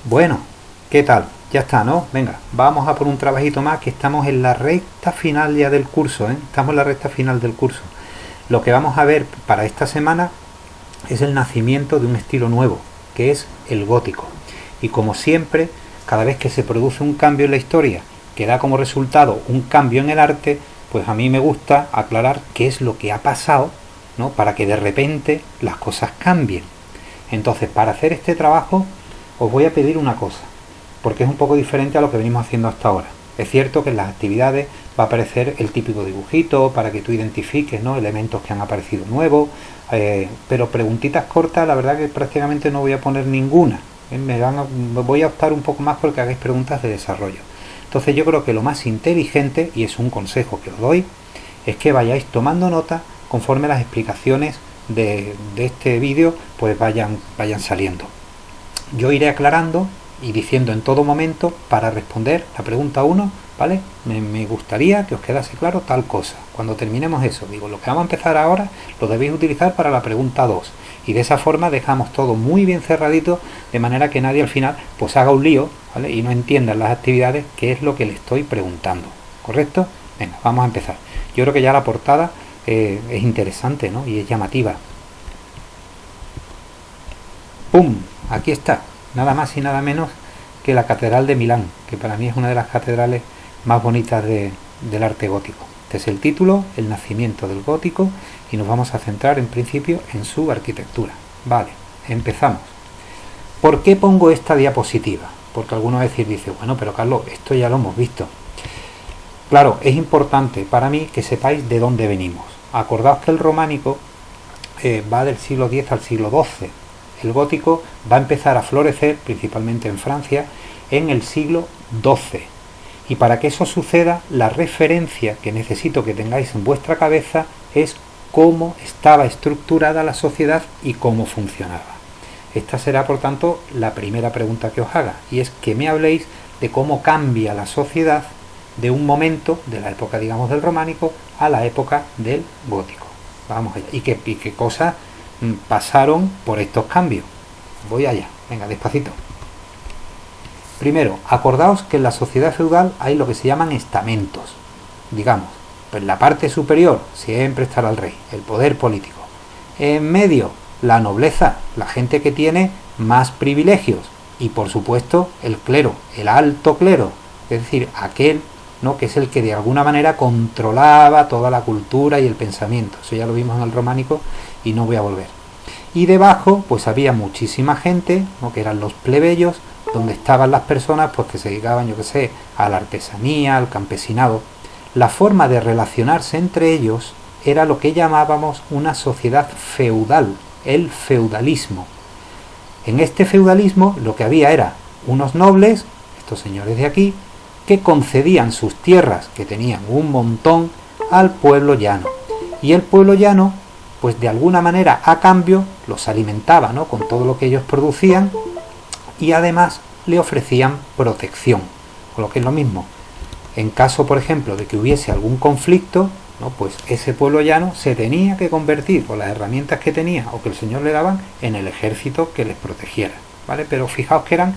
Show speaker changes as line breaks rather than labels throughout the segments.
Bueno, ¿qué tal? Ya está, ¿no? Venga, vamos a por un trabajito más que estamos en la recta final ya del curso, ¿eh? Estamos en la recta final del curso. Lo que vamos a ver para esta semana es el nacimiento de un estilo nuevo, que es el gótico. Y como siempre, cada vez que se produce un cambio en la historia, que da como resultado un cambio en el arte, pues a mí me gusta aclarar qué es lo que ha pasado, ¿no? Para que de repente las cosas cambien. Entonces, para hacer este trabajo, os voy a pedir una cosa, porque es un poco diferente a lo que venimos haciendo hasta ahora. Es cierto que en las actividades va a aparecer el típico dibujito para que tú identifiques, ¿no?, elementos que han aparecido nuevos, pero preguntitas cortas, la verdad que prácticamente no voy a poner ninguna. Voy a optar un poco más porque hagáis preguntas de desarrollo. Entonces yo creo que lo más inteligente, y es un consejo que os doy, es que vayáis tomando nota conforme las explicaciones de este vídeo pues vayan saliendo. Yo iré aclarando y diciendo en todo momento para responder la pregunta 1, ¿vale? Me gustaría que os quedase claro tal cosa. Cuando terminemos eso, digo, lo que vamos a empezar ahora lo debéis utilizar para la pregunta 2. Y de esa forma dejamos todo muy bien cerradito, de manera que nadie al final pues haga un lío, ¿vale?, y no entienda en las actividades qué es lo que le estoy preguntando. ¿Correcto? Venga, vamos a empezar. Yo creo que ya la portada es interesante, ¿no?, y es llamativa. ¡Pum! Aquí está, nada más y nada menos que la Catedral de Milán, que para mí es una de las catedrales más bonitas del arte gótico. Este es el título, el nacimiento del gótico, y nos vamos a centrar en principio en su arquitectura. Vale, empezamos. ¿Por qué pongo esta diapositiva? Porque algunos dice, bueno, pero Carlos, esto ya lo hemos visto. Claro, es importante para mí que sepáis de dónde venimos. Acordaos que el románico va del siglo X al siglo XII. El gótico va a empezar a florecer, principalmente en Francia, en el siglo XII. Y para que eso suceda, la referencia que necesito que tengáis en vuestra cabeza es cómo estaba estructurada la sociedad y cómo funcionaba. Esta será, por tanto, la primera pregunta que os haga, y es que me habléis de cómo cambia la sociedad de un momento, de la época, digamos, del románico, a la época del gótico. Vamos allá. Y qué cosas pasaron por estos cambios. Voy allá, venga, despacito. Primero, acordaos que en la sociedad feudal hay lo que se llaman estamentos. Digamos, pues en la parte superior siempre estará el rey, el poder político. En medio, la nobleza, la gente que tiene más privilegios. Y por supuesto, el clero, el alto clero, es decir, aquel, ¿no?, que es el que de alguna manera controlaba toda la cultura y el pensamiento. Eso ya lo vimos en el románico y no voy a volver. Y debajo pues había muchísima gente, ¿no?, que eran los plebeyos, donde estaban las personas pues que se dedicaban, yo que sé, a la artesanía, al campesinado. La forma de relacionarse entre ellos era lo que llamábamos una sociedad feudal, el feudalismo. En este feudalismo lo que había era unos nobles, estos señores de aquí, que concedían sus tierras, que tenían un montón, al pueblo llano. Y el pueblo llano, pues de alguna manera a cambio, los alimentaba, ¿no?, con todo lo que ellos producían, y además le ofrecían protección. Con lo que es lo mismo, en caso, por ejemplo, de que hubiese algún conflicto, ¿no?, pues ese pueblo llano se tenía que convertir, con las herramientas que tenía o que el señor le daban, en el ejército que les protegiera, ¿vale? Pero fijaos que eran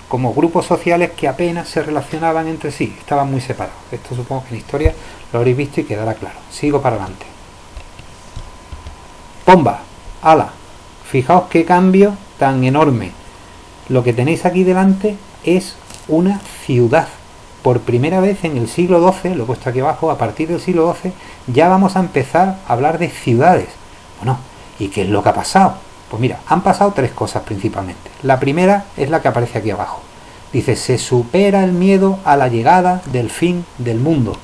como grupos sociales que apenas se relacionaban entre sí, estaban muy separados. Esto supongo que en historia lo habréis visto y quedará claro. Sigo para adelante. ¡Pomba! ¡Hala! Fijaos qué cambio tan enorme. Lo que tenéis aquí delante es una ciudad. Por primera vez en el siglo XII, lo he puesto aquí abajo, a partir del siglo XII, ya vamos a empezar a hablar de ciudades. Bueno, ¿y qué es lo que ha pasado? Pues mira, han pasado tres cosas principalmente. La primera es la que aparece aquí abajo. Dice, se supera el miedo a la llegada del fin del mundo.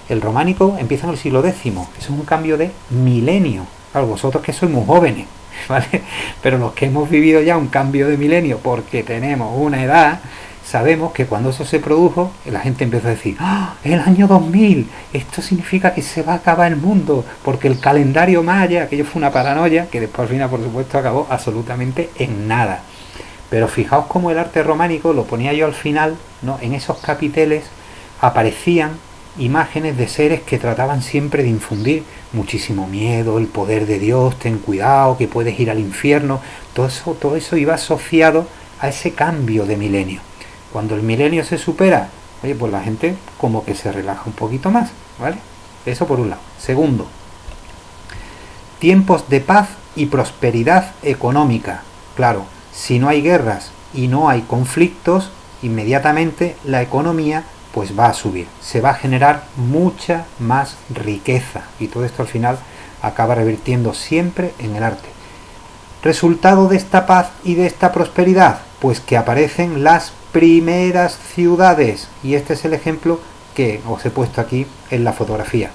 El románico empieza en el siglo X. Eso es un cambio de milenio. Claro, vosotros que sois muy jóvenes, ¿vale? Pero los que hemos vivido ya un cambio de milenio porque tenemos una edad, sabemos que cuando eso se produjo, la gente empezó a decir, ¡ah, el año 2000! Esto significa que se va a acabar el mundo, porque el calendario maya, aquello fue una paranoia, que después al final, por supuesto, acabó absolutamente en nada. Pero fijaos cómo el arte románico, lo ponía yo al final, ¿no?, en esos capiteles aparecían imágenes de seres que trataban siempre de infundir muchísimo miedo, el poder de Dios, ten cuidado, que puedes ir al infierno. Todo eso iba asociado a ese cambio de milenio. Cuando el milenio se supera, oye, pues la gente como que se relaja un poquito más, ¿vale? Eso por un lado. Segundo, tiempos de paz y prosperidad económica. Claro, si no hay guerras y no hay conflictos, inmediatamente la economía pues va a subir, se va a generar mucha más riqueza y todo esto al final acaba revirtiendo siempre en el arte. Resultado de esta paz y de esta prosperidad, pues que aparecen las primeras ciudades, y este es el ejemplo que os he puesto aquí en la fotografía.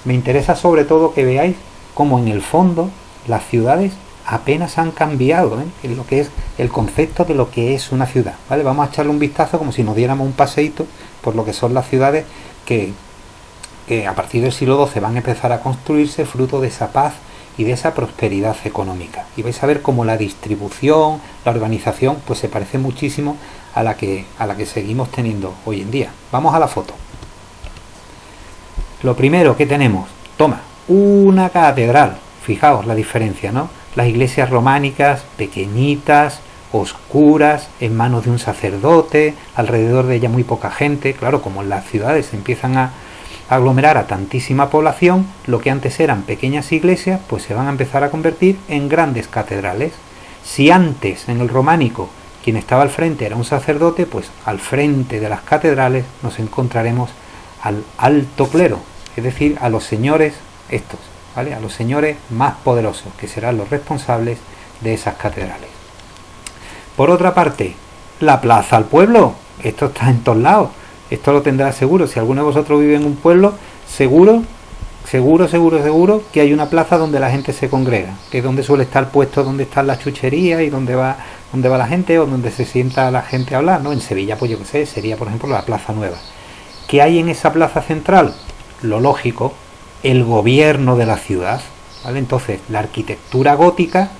Me interesa sobre todo que veáis cómo en el fondo las ciudades apenas han cambiado, en lo que es el concepto de lo que es una ciudad, ¿vale? Vamos a echarle un vistazo como si nos diéramos un paseíto por lo que son las ciudades que a partir del siglo XII van a empezar a construirse fruto de esa paz y de esa prosperidad económica. Y vais a ver cómo la distribución, la organización, pues se parece muchísimo a la que seguimos teniendo hoy en día. Vamos a la foto. Lo primero que tenemos, toma, una catedral. Fijaos la diferencia, ¿no? Las iglesias románicas, pequeñitas, oscuras, en manos de un sacerdote, alrededor de ella muy poca gente. Claro, como en las ciudades se empiezan a aglomerar a tantísima población, lo que antes eran pequeñas iglesias, pues se van a empezar a convertir en grandes catedrales. Si antes, en el románico, quien estaba al frente era un sacerdote, pues al frente de las catedrales nos encontraremos al alto clero, es decir, a los señores estos, ¿vale? A los señores más poderosos, que serán los responsables de esas catedrales. Por otra parte, la plaza al pueblo, esto está en todos lados, esto lo tendrá seguro. Si alguno de vosotros vive en un pueblo, seguro que hay una plaza donde la gente se congrega, que es donde suele estar puesto, donde están las chucherías y donde va la gente o donde se sienta la gente a hablar, ¿no? En Sevilla, pues yo qué sé, sería por ejemplo la Plaza Nueva. ¿Qué hay en esa plaza central? Lo lógico, el gobierno de la ciudad, ¿vale? Entonces la arquitectura gótica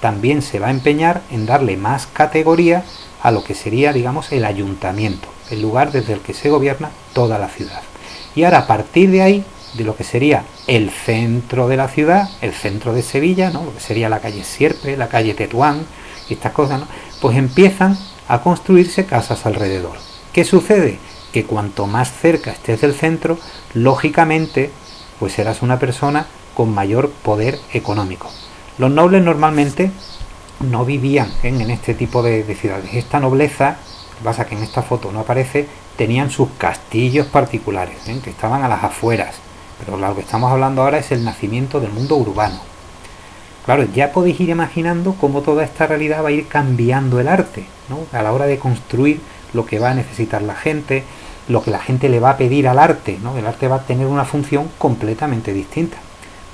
también se va a empeñar en darle más categoría a lo que sería, digamos, el ayuntamiento, el lugar desde el que se gobierna toda la ciudad. Y ahora, a partir de ahí, de lo que sería el centro de la ciudad, el centro de Sevilla, ¿no? Lo que sería la calle Sierpe, la calle Tetuán y estas cosas, ¿no? Pues empiezan a construirse casas alrededor. ¿Qué sucede? Que cuanto más cerca estés del centro, lógicamente, pues serás una persona con mayor poder económico. Los nobles normalmente no vivían en este tipo de ciudades. Esta nobleza, pasa que en esta foto no aparece, tenían sus castillos particulares, que estaban a las afueras. Pero lo que estamos hablando ahora es el nacimiento del mundo urbano. Claro, ya podéis ir imaginando cómo toda esta realidad va a ir cambiando el arte, ¿no? A la hora de construir lo que va a necesitar la gente, lo que la gente le va a pedir al arte, ¿no? El arte va a tener una función completamente distinta.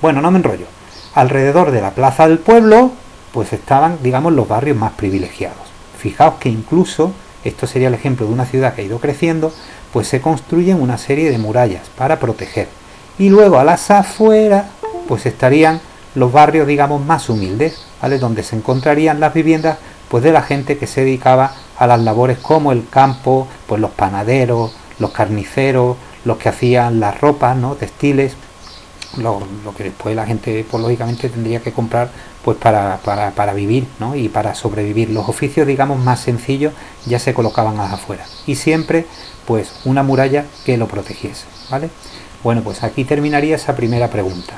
Bueno, no me enrollo. Alrededor de la plaza del pueblo, pues estaban, digamos, los barrios más privilegiados. Fijaos que incluso, esto sería el ejemplo de una ciudad que ha ido creciendo, pues se construyen una serie de murallas para proteger. Y luego a las afueras, pues estarían los barrios, digamos, más humildes, ¿vale? Donde se encontrarían las viviendas, pues de la gente que se dedicaba a las labores como el campo, pues los panaderos, los carniceros, los que hacían las ropas, ¿no? Textiles, lo que después la gente, pues lógicamente tendría que comprar, pues para vivir, ¿no? Y para sobrevivir. Los oficios, digamos, más sencillos ya se colocaban a las afueras. Y siempre, pues, una muralla que lo protegiese, ¿vale? Bueno, pues aquí terminaría esa primera pregunta.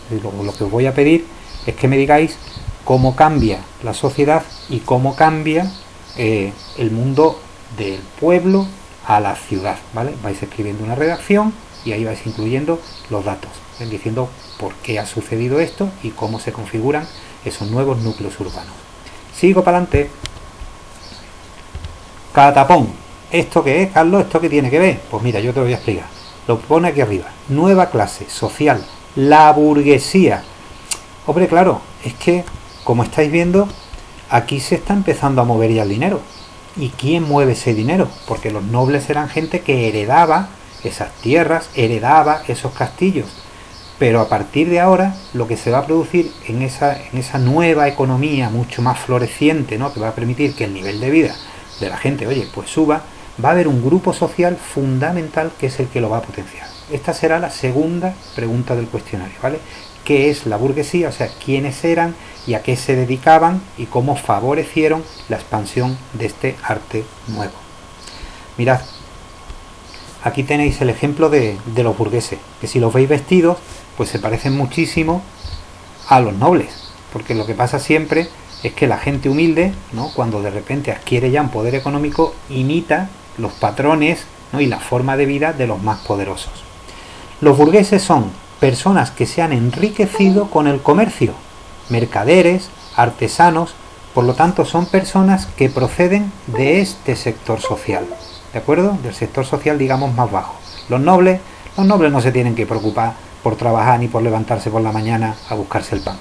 Lo que os voy a pedir es que me digáis cómo cambia la sociedad y cómo cambia el mundo del pueblo a la ciudad, ¿vale? Vais escribiendo una redacción y ahí vais incluyendo los datos, diciendo por qué ha sucedido esto y cómo se configuran esos nuevos núcleos urbanos. Sigo para adelante. Catapón. ¿Esto qué es, Carlos? ¿Esto qué tiene que ver? Pues mira, yo te lo voy a explicar. Lo pone aquí arriba. Nueva clase social. La burguesía. Hombre, claro, es que, como estáis viendo, aquí se está empezando a mover ya el dinero. ¿Y quién mueve ese dinero? Porque los nobles eran gente que heredaba esas tierras, heredaba esos castillos. Pero a partir de ahora, lo que se va a producir en esa nueva economía mucho más floreciente, ¿no? Que va a permitir que el nivel de vida de la gente, oye, pues suba, va a haber un grupo social fundamental que es el que lo va a potenciar. Esta será la segunda pregunta del cuestionario, ¿vale? qué es la burguesía, o sea, quiénes eran y a qué se dedicaban y cómo favorecieron la expansión de este arte nuevo. Mirad, aquí tenéis el ejemplo de los burgueses, que si los veis vestidos, pues se parecen muchísimo a los nobles, porque lo que pasa siempre es que la gente humilde, ¿no?, cuando de repente adquiere ya un poder económico, imita los patrones, ¿no?, y la forma de vida de los más poderosos. Los burgueses son personas que se han enriquecido con el comercio, mercaderes, artesanos, por lo tanto son personas que proceden de este sector social, ¿de acuerdo? Del sector social, digamos, más bajo. Los nobles no se tienen que preocupar por trabajar ni por levantarse por la mañana a buscarse el pan.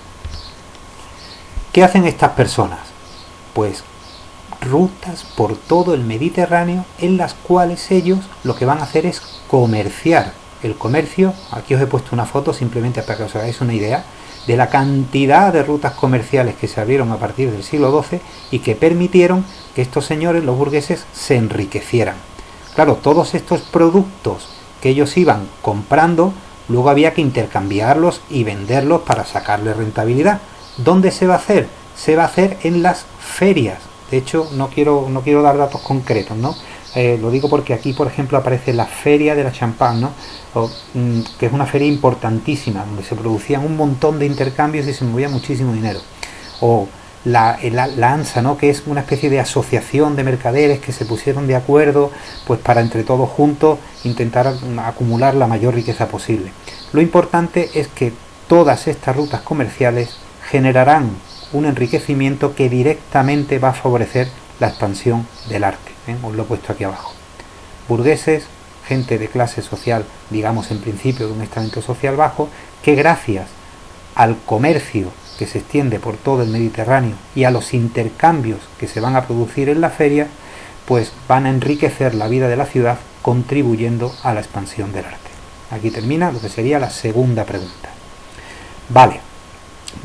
¿Qué hacen estas personas? Pues rutas por todo el Mediterráneo en las cuales ellos lo que van a hacer es comerciar. El comercio, aquí os he puesto una foto simplemente para que os hagáis una idea de la cantidad de rutas comerciales que se abrieron a partir del siglo XII y que permitieron que estos señores, los burgueses, se enriquecieran. Claro, todos estos productos que ellos iban comprando, luego había que intercambiarlos y venderlos para sacarle rentabilidad. ¿Dónde se va a hacer? Se va a hacer en las ferias. De hecho, no quiero dar datos concretos, ¿no? Lo digo porque aquí, por ejemplo, aparece la Feria de la Champagne, ¿no? Que es una feria importantísima, donde se producían un montón de intercambios y se movía muchísimo dinero. O la ANSA, ¿no?, que es una especie de asociación de mercaderes que se pusieron de acuerdo, pues para entre todos juntos intentar acumular la mayor riqueza posible. Lo importante es que todas estas rutas comerciales generarán un enriquecimiento que directamente va a favorecer la expansión del arte. Os lo he puesto aquí abajo. Burgueses, gente de clase social, digamos en principio de un estamento social bajo, que gracias al comercio que se extiende por todo el Mediterráneo y a los intercambios que se van a producir en la feria, pues van a enriquecer la vida de la ciudad contribuyendo a la expansión del arte. Aquí termina lo que sería la segunda pregunta. Vale,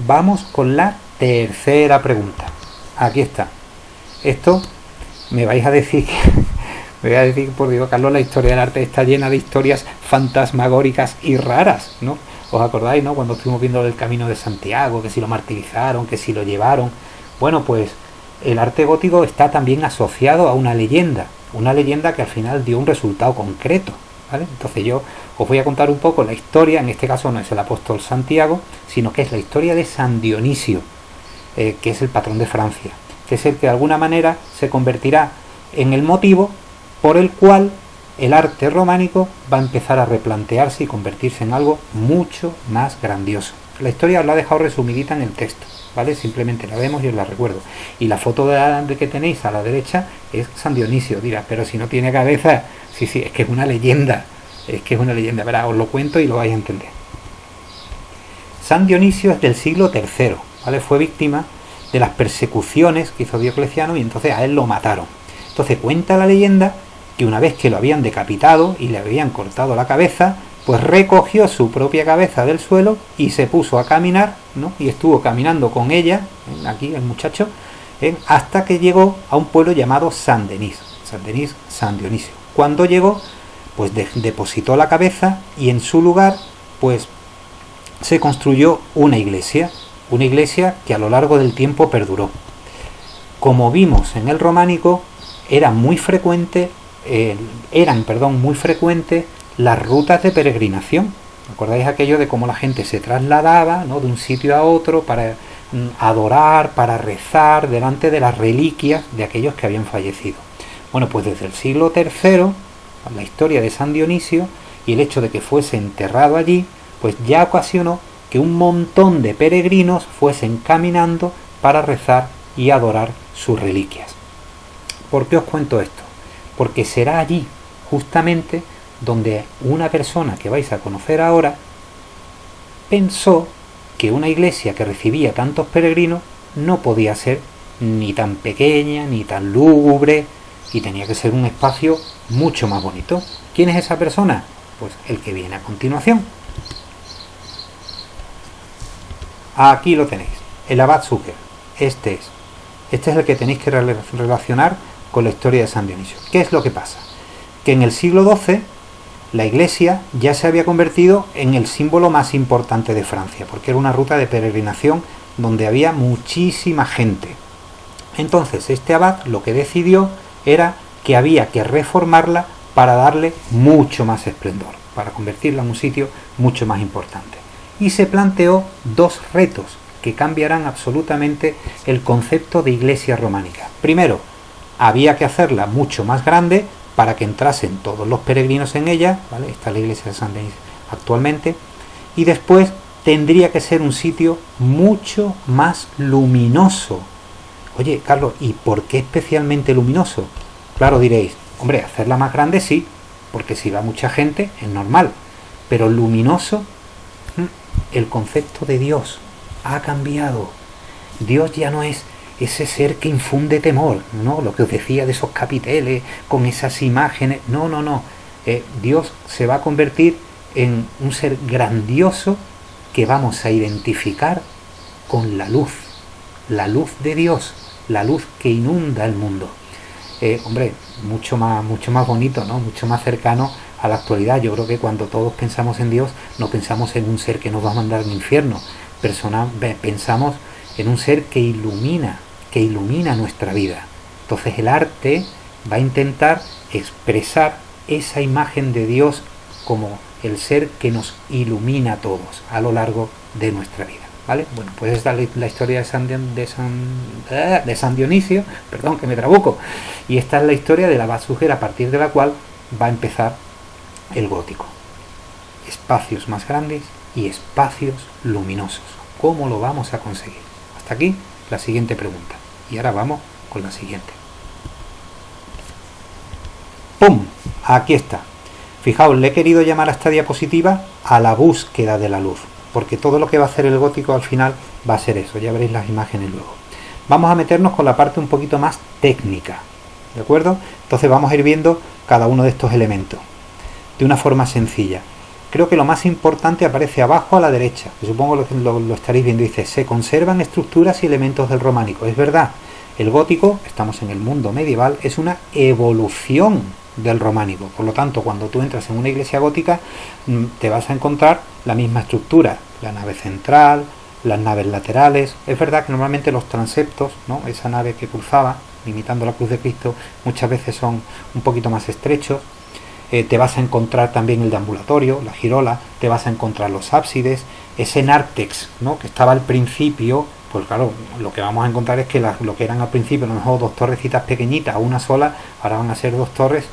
vamos con la tercera pregunta. Aquí está. Esto me vais a decir por Dios, Carlos, la historia del arte está llena de historias fantasmagóricas y raras, ¿no? ¿Os acordáis, no?, cuando estuvimos viendo el Camino de Santiago, que si lo martirizaron, que si lo llevaron? Bueno, pues el arte gótico está también asociado a una leyenda que al final dio un resultado concreto, ¿vale? Entonces yo os voy a contar un poco la historia. En este caso no es el apóstol Santiago, sino que es la historia de San Dionisio, que es el patrón de Francia, que es el que de alguna manera se convertirá en el motivo por el cual el arte románico va a empezar a replantearse y convertirse en algo mucho más grandioso. La historia os la he dejado resumidita en el texto, ¿vale? Simplemente la vemos y os la recuerdo. Y la foto de que tenéis a la derecha es San Dionisio. Dirás, pero si no tiene cabeza, sí, es que es una leyenda, verá, os lo cuento y lo vais a entender. San Dionisio es del siglo III, ¿vale? Fue víctima de las persecuciones que hizo Diocleciano y entonces a él lo mataron. Entonces cuenta la leyenda que una vez que lo habían decapitado y le habían cortado la cabeza, pues recogió su propia cabeza del suelo y se puso a caminar, ¿no? Y estuvo caminando con ella, aquí el muchacho, hasta que llegó a un pueblo llamado San San Dionisio. Cuando llegó, pues depositó la cabeza y en su lugar, pues se construyó una iglesia que a lo largo del tiempo perduró. Como vimos en el románico, eran muy frecuentes las rutas de peregrinación. ¿Acordáis aquello de cómo la gente se trasladaba, ¿no?, de un sitio a otro para adorar, para rezar delante de las reliquias de aquellos que habían fallecido? Bueno, pues desde el siglo III, la historia de San Dionisio y el hecho de que fuese enterrado allí, pues ya ocasionó que un montón de peregrinos fuesen caminando para rezar y adorar sus reliquias. ¿Por qué os cuento esto? Porque será allí, justamente, donde una persona que vais a conocer ahora pensó que una iglesia que recibía tantos peregrinos no podía ser ni tan pequeña, ni tan lúgubre, y tenía que ser un espacio mucho más bonito. ¿Quién es esa persona? Pues el que viene a continuación. Aquí lo tenéis, el abad Suger. Este es el que tenéis que relacionar con la historia de San Dionisio. ¿Qué es lo que pasa? Que en el siglo XII la iglesia ya se había convertido en el símbolo más importante de Francia, porque era una ruta de peregrinación donde había muchísima gente. Entonces este abad lo que decidió era que había que reformarla para darle mucho más esplendor, para convertirla en un sitio mucho más importante. Y se planteó dos retos que cambiarán absolutamente el concepto de iglesia románica. Primero, había que hacerla mucho más grande para que entrasen todos los peregrinos en ella, ¿vale? Está la iglesia de Saint-Denis actualmente. Y después tendría que ser un sitio mucho más luminoso. Oye, Carlos, ¿y por qué especialmente luminoso? Claro, diréis, hombre, hacerla más grande sí, porque si va mucha gente es normal, pero luminoso, el concepto de Dios ha cambiado. Dios ya no es ese ser que infunde temor, no, lo que os decía de esos capiteles con esas imágenes, no, Dios se va a convertir en un ser grandioso que vamos a identificar con la luz de Dios, la luz que inunda el mundo. Hombre, mucho más bonito, ¿no? Mucho más cercano a la actualidad. Yo creo que cuando todos pensamos en Dios, no pensamos en un ser que nos va a mandar al infierno. Pensamos en un ser que ilumina nuestra vida. Entonces el arte va a intentar expresar esa imagen de Dios como el ser que nos ilumina a todos a lo largo de nuestra vida. ¿Vale? Bueno, pues esta es la historia de San Dionisio, perdón que me trabuco, y esta es la historia de la abad Suger, a partir de la cual va a empezar el gótico. Espacios más grandes y espacios luminosos. ¿Cómo lo vamos a conseguir? Hasta aquí la siguiente pregunta. Y ahora vamos con la siguiente. ¡Pum! Aquí está. Fijaos, le he querido llamar a esta diapositiva a la búsqueda de la luz, porque todo lo que va a hacer el gótico al final va a ser eso, ya veréis las imágenes luego. Vamos a meternos con la parte un poquito más técnica, ¿de acuerdo? Entonces vamos a ir viendo cada uno de estos elementos de una forma sencilla. Creo que lo más importante aparece abajo a la derecha, que supongo que lo estaréis viendo, dice, se conservan estructuras y elementos del románico. Es verdad, el gótico, estamos en el mundo medieval, es una evolución del románico. Por lo tanto, cuando tú entras en una iglesia gótica, te vas a encontrar la misma estructura, la nave central, las naves laterales. Es verdad que normalmente los transeptos, ¿no? Esa nave que cruzaba, imitando la cruz de Cristo, muchas veces son un poquito más estrechos. Te vas a encontrar también el deambulatorio, la girola, te vas a encontrar los ábsides, ese nártex, ¿no? Que estaba al principio. Pues claro, lo que vamos a encontrar es que lo que eran al principio, a lo mejor dos torrecitas pequeñitas, una sola, ahora van a ser dos torres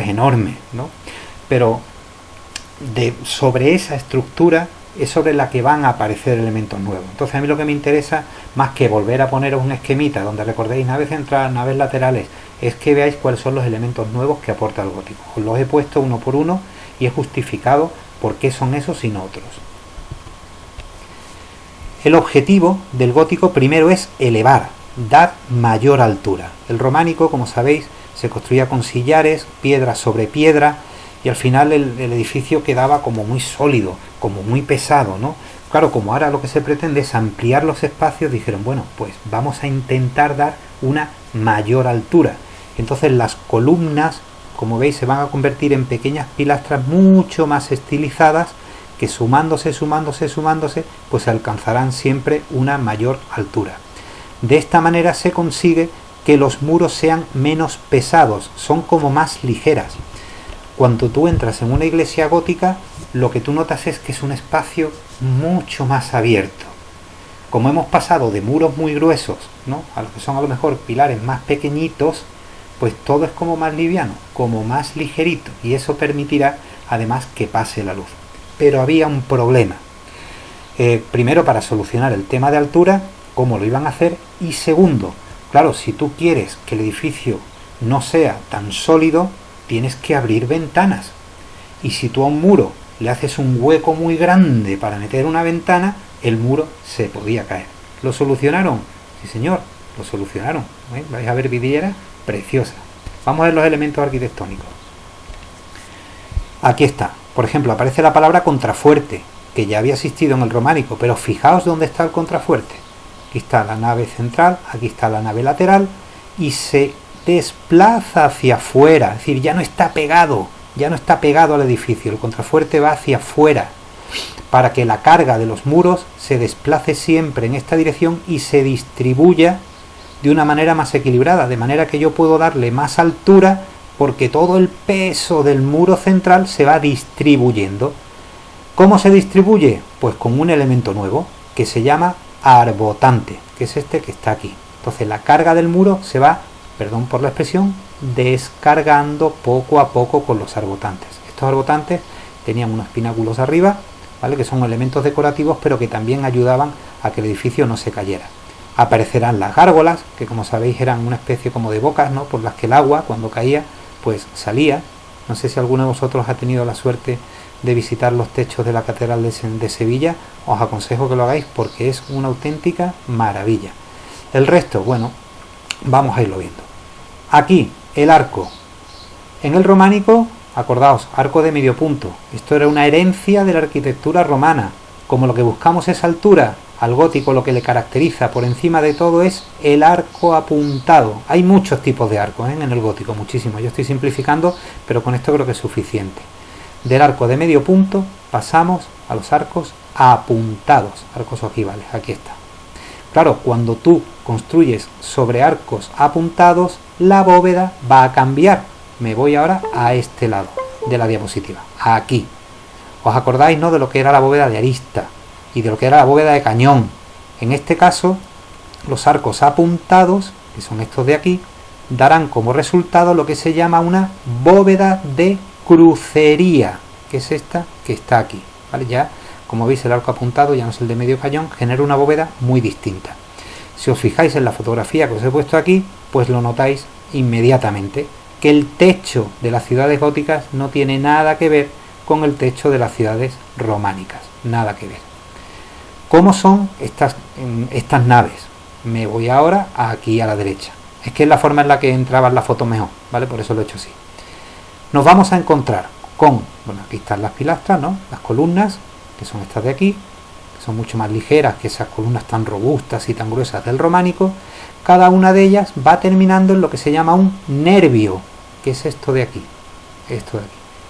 enormes, ¿no? Pero sobre esa estructura es sobre la que van a aparecer elementos nuevos. Entonces a mí lo que me interesa, más que volver a poneros un esquemita donde recordéis nave central, naves laterales, es que veáis cuáles son los elementos nuevos que aporta el gótico. Os los he puesto uno por uno y he justificado por qué son esos y no otros. El objetivo del gótico primero es elevar, dar mayor altura. El románico, como sabéis, se construía con sillares, piedra sobre piedra, y al final el edificio quedaba como muy sólido, como muy pesado, ¿no? Claro, como ahora lo que se pretende es ampliar los espacios, dijeron, bueno, pues vamos a intentar dar una mayor altura. Entonces las columnas, como veis, se van a convertir en pequeñas pilastras mucho más estilizadas, que sumándose, pues alcanzarán siempre una mayor altura. De esta manera se consigue que los muros sean menos pesados, son como más ligeras. Cuando tú entras en una iglesia gótica, lo que tú notas es que es un espacio mucho más abierto. Como hemos pasado de muros muy gruesos, ¿no?, a lo que son a lo mejor pilares más pequeñitos, pues todo es como más liviano, como más ligerito, y eso permitirá además que pase la luz. Pero había un problema. Primero, para solucionar el tema de altura, cómo lo iban a hacer, y segundo, claro, si tú quieres que el edificio no sea tan sólido, tienes que abrir ventanas. Y si tú a un muro le haces un hueco muy grande para meter una ventana, el muro se podía caer. ¿Lo solucionaron? Sí, señor, lo solucionaron. Vais a ver vidrieras preciosas. Vamos a ver los elementos arquitectónicos. Aquí está. Por ejemplo, aparece la palabra contrafuerte, que ya había existido en el románico, pero fijaos dónde está el contrafuerte. Aquí está la nave central, aquí está la nave lateral, y se desplaza hacia afuera, es decir, ya no está pegado, ya no está pegado al edificio, el contrafuerte va hacia afuera, para que la carga de los muros se desplace siempre en esta dirección y se distribuya de una manera más equilibrada, de manera que yo puedo darle más altura porque todo el peso del muro central se va distribuyendo. ¿Cómo se distribuye? Pues con un elemento nuevo que se llama arbotante, que es este que está aquí. Entonces la carga del muro se va, perdón por la expresión, descargando poco a poco con los arbotantes. Estos arbotantes tenían unos pináculos arriba, ¿vale?, que son elementos decorativos, pero que también ayudaban a que el edificio no se cayera. Aparecerán las gárgolas, que como sabéis eran una especie como de bocas, ¿no?, por las que el agua, cuando caía, pues salía. No sé si alguno de vosotros ha tenido la suerte de visitar los techos de la Catedral de Sevilla. Os aconsejo que lo hagáis porque es una auténtica maravilla. El resto, bueno, vamos a irlo viendo. Aquí, el arco. En el románico, acordaos, arco de medio punto. Esto era una herencia de la arquitectura romana. Como lo que buscamos es altura, al gótico lo que le caracteriza por encima de todo es el arco apuntado. Hay muchos tipos de arcos en el gótico, muchísimos. Yo estoy simplificando, pero con esto creo que es suficiente. Del arco de medio punto pasamos a los arcos apuntados, arcos ojivales, aquí está. Claro, cuando tú construyes sobre arcos apuntados, la bóveda va a cambiar. Me voy ahora a este lado de la diapositiva, aquí. ¿Os acordáis, no?, de lo que era la bóveda de arista y de lo que era la bóveda de cañón? En este caso, los arcos apuntados, que son estos de aquí, darán como resultado lo que se llama una bóveda de crucería, que es esta que está aquí, ¿vale? Ya, como veis, el arco apuntado ya no es el de medio cañón, genera una bóveda muy distinta. Si os fijáis en la fotografía que os he puesto aquí, pues lo notáis inmediatamente, que el techo de las ciudades góticas no tiene nada que ver con el techo de las ciudades románicas, nada que ver. ¿Cómo son estas naves? Me voy ahora aquí a la derecha. Es que es la forma en la que entraba en la foto mejor, ¿vale? Por eso lo he hecho así. Nos vamos a encontrar con, bueno, aquí están las pilastras, ¿no?, las columnas, que son estas de aquí, que son mucho más ligeras que esas columnas tan robustas y tan gruesas del románico. Cada una de ellas va terminando en lo que se llama un nervio, que es esto de aquí,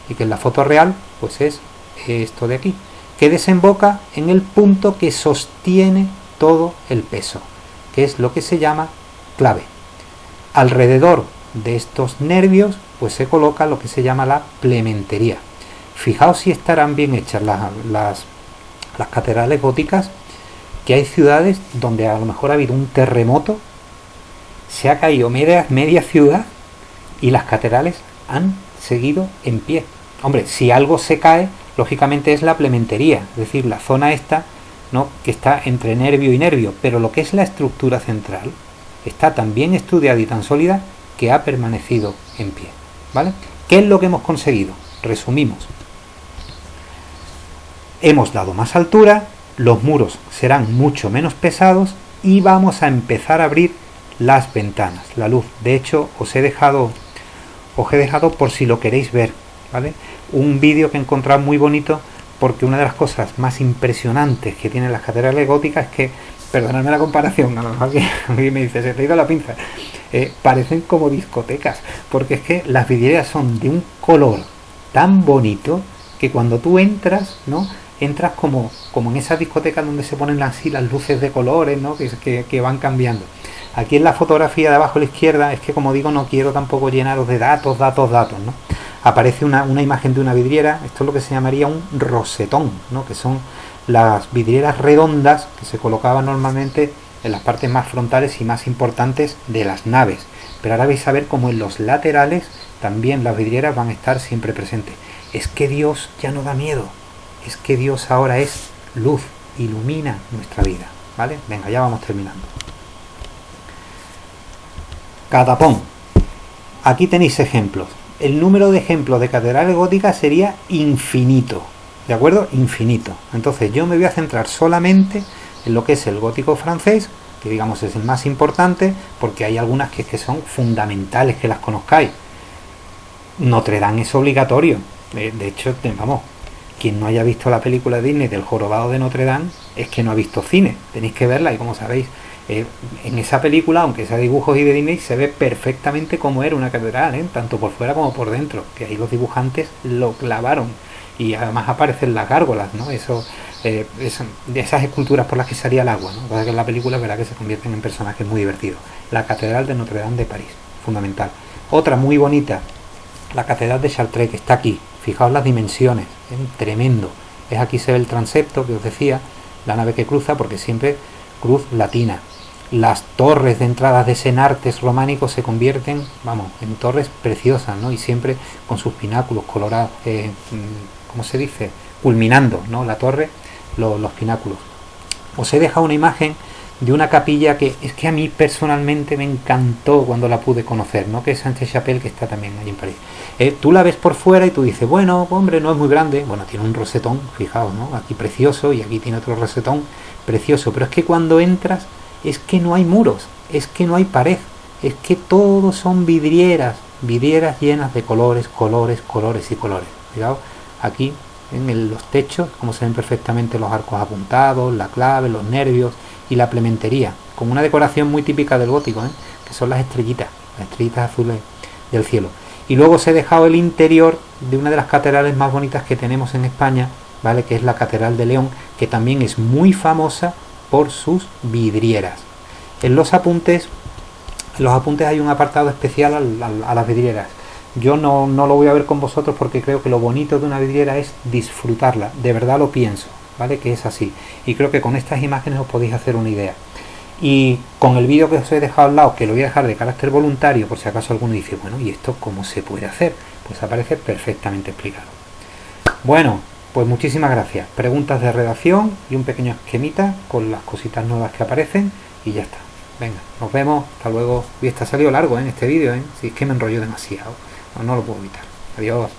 y que en la foto real pues es esto de aquí, que desemboca en el punto que sostiene todo el peso, que es lo que se llama clave. Alrededor de estos nervios pues se coloca lo que se llama la plementería. Fijaos si estarán bien hechas las catedrales góticas, que hay ciudades donde a lo mejor ha habido un terremoto, se ha caído media ciudad y las catedrales han seguido en pie. Hombre, si algo se cae, lógicamente es la plementería, es decir, la zona esta, ¿no?, que está entre nervio y nervio, pero lo que es la estructura central está tan bien estudiada y tan sólida que ha permanecido en pie, ¿vale? ¿Qué es lo que hemos conseguido? Resumimos. Hemos dado más altura, los muros serán mucho menos pesados y vamos a empezar a abrir las ventanas, la luz. De hecho, os he dejado por si lo queréis ver, ¿vale?, un vídeo que he encontrado muy bonito, porque una de las cosas más impresionantes que tienen las catedrales góticas es que, perdonadme la comparación, a lo mejor que a mí me dice, se te ha ido la pinza, parecen como discotecas, porque es que las vidrieras son de un color tan bonito que cuando tú entras, ¿no?, entras como en esas discotecas donde se ponen así las luces de colores, ¿no?, que van cambiando. Aquí en la fotografía de abajo a la izquierda, es que como digo, no quiero tampoco llenaros de datos, ¿no? Aparece una imagen de una vidriera, esto es lo que se llamaría un rosetón, ¿no?, que son las vidrieras redondas que se colocaban normalmente en las partes más frontales y más importantes de las naves. Pero ahora vais a ver cómo en los laterales también las vidrieras van a estar siempre presentes. Es que Dios ya no da miedo, es que Dios ahora es luz, ilumina nuestra vida, ¿vale? Venga, ya vamos terminando. Catapón. Aquí tenéis ejemplos. El número de ejemplos de catedrales góticas sería infinito, ¿de acuerdo? Infinito. Entonces yo me voy a centrar solamente en lo que es el gótico francés, que digamos es el más importante, porque hay algunas que son fundamentales que las conozcáis. Notre Dame es obligatorio. De hecho, vamos, quien no haya visto la película de Disney del jorobado de Notre Dame es que no ha visto cine. Tenéis que verla y, como sabéis, En esa película, aunque sea dibujos y de Disney, se ve perfectamente cómo era una catedral, tanto por fuera como por dentro, que ahí los dibujantes lo clavaron, y además aparecen las gárgolas, ¿no? De esas esculturas por las que salía el agua, ¿no? Pasa que en la película es verdad que se convierten en personajes muy divertidos. La Catedral de Notre Dame de París, fundamental. Otra muy bonita, la Catedral de Chartres, que está aquí. Fijaos las dimensiones, es tremendo. Es aquí se ve el transepto que os decía, la nave que cruza, porque siempre cruz latina. Las torres de entradas de Senartes románicos se convierten, vamos, en torres preciosas, ¿no? Y siempre con sus pináculos colorados, ¿cómo se dice? Culminando, ¿no? La torre, los pináculos. Os he dejado una imagen de una capilla que es que a mí personalmente me encantó cuando la pude conocer, ¿no? Que es Sainte-Chapelle, que está también allí en París. Tú la ves por fuera y tú dices, bueno, hombre, no es muy grande. Bueno, tiene un rosetón, fijaos, ¿no? Aquí precioso y aquí tiene otro rosetón precioso. Pero es que cuando entras, es que no hay muros, es que no hay pared, es que todo son vidrieras, vidrieras llenas de colores, colores, colores y colores. Fijaos, aquí en los techos, como se ven perfectamente los arcos apuntados, la clave, los nervios y la plementería, con una decoración muy típica del gótico, que son las estrellitas azules del cielo. Y luego os he dejado el interior de una de las catedrales más bonitas que tenemos en España, ¿vale? Que es la Catedral de León, que también es muy famosa por sus vidrieras. En los apuntes hay un apartado especial a las vidrieras. Yo no lo voy a ver con vosotros porque creo que lo bonito de una vidriera es disfrutarla, de verdad lo pienso, ¿vale? Que es así. Y creo que con estas imágenes os podéis hacer una idea. Y con el vídeo que os he dejado al lado, que lo voy a dejar de carácter voluntario, por si acaso alguno dice, bueno, ¿y esto cómo se puede hacer? Pues aparece perfectamente explicado. Bueno, pues muchísimas gracias. Preguntas de redacción y un pequeño esquemita con las cositas nuevas que aparecen y ya está. Venga, nos vemos, hasta luego. Y está salido largo en este vídeo, si es que me enrollo demasiado. No lo puedo evitar. Adiós.